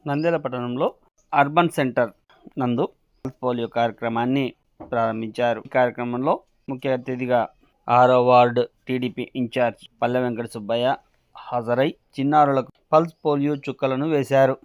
నంద్యాల పట్టణంలో urban centre నందు polio కార్యక్రమాన్ని ప్రారంభించారు. ఈ కార్యక్రమంలో ముఖ్య అతిథిగా 6వ వార్డు టీడీపీ ఇన్ఛార్జ్ పల్లె వెంకట సుబ్బయ్య హాజరై చిన్నారులకు పల్స్ పోలియో చుక్కలను వేశారు.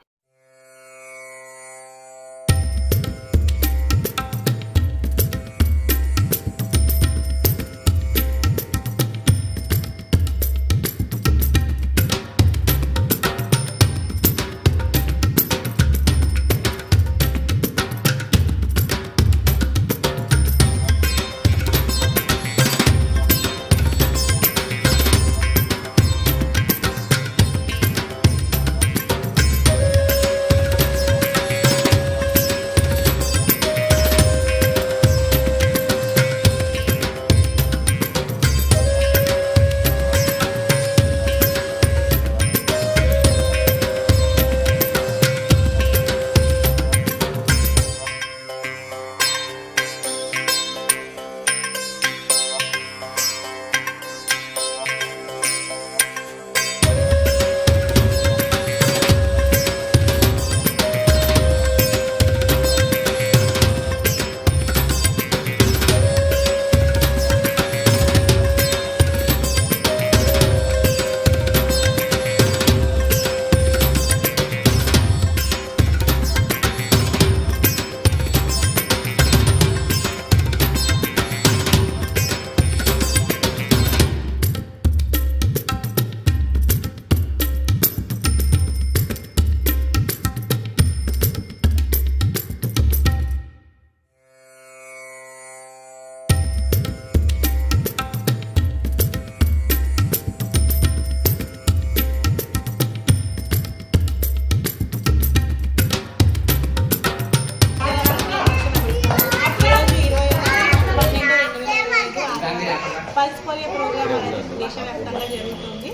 పల్స్ పోలియో ప్రోగ్రామ్ అనేది దేశవ్యాప్తంగా జరుగుతుంది.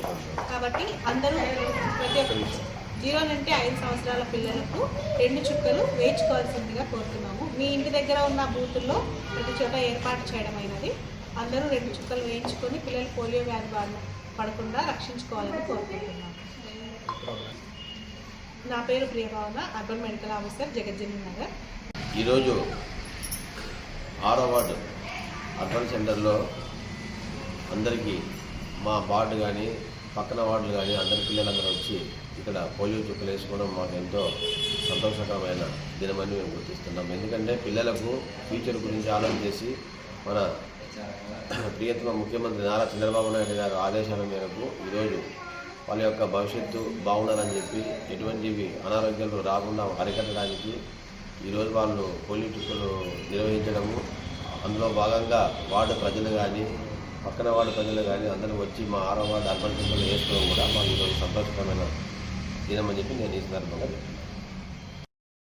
కాబట్టి అందరూ ప్రతి ఒక్క 0 నుండి 5 సంవత్సరాల పిల్లలకు 2 చుక్కలు వేయించుకోవాల్సిందిగా కోరుతున్నాము. మీ ఇంటి దగ్గర ఉన్న బూతుల్లో ప్రతి చోట ఏర్పాటు చేయడం అయినది. అందరూ 2 చుక్కలు వేయించుకొని పిల్లలు పోలియో వ్యాధి బారిన పడకుండా రక్షించుకోవాలని కోరుకుంటున్నాము. నా పేరు ప్రియభావన, అర్బన్ మెడికల్ ఆఫీసర్, జగజ్జనని నగర్. ఈరోజు 6వ వార్డు అర్బన్ సెంటర్లో అందరికీ మా వార్డు కానీ పక్కన వార్డులు కానీ అందరి పిల్లలందరూ వచ్చి ఇక్కడ పోలియో చుక్కలు వేసుకోవడం మాకు ఎంతో సంతోషకరమైన దినమని మేము గుర్తిస్తున్నాం. ఎందుకంటే పిల్లలకు ఫ్యూచర్ గురించి ఆలోచన చేసి మన ప్రియతమ ముఖ్యమంత్రి నారా చంద్రబాబు నాయుడు గారి ఆదేశాల మేరకు ఈరోజు వాళ్ళ యొక్క భవిష్యత్తు బాగుండాలని చెప్పి ఎటువంటివి అనారోగ్యాలు రాకుండా అరికట్టడానికి ఈరోజు వాళ్ళు పోలియో చుక్కలు నిర్వహించడము, అందులో భాగంగా వార్డు ప్రజలు కానీ పక్కన వార్డు ప్రజలు కానీ అందరూ వచ్చి మా 6వ వార్డు అర్బన్ సెంటర్లో వేసుకోవడం కూడా మాకు ఈరోజు సంతోషకరమైన దినమని చెప్పి నేను ఈ సందర్భంగా చెప్తున్నాను.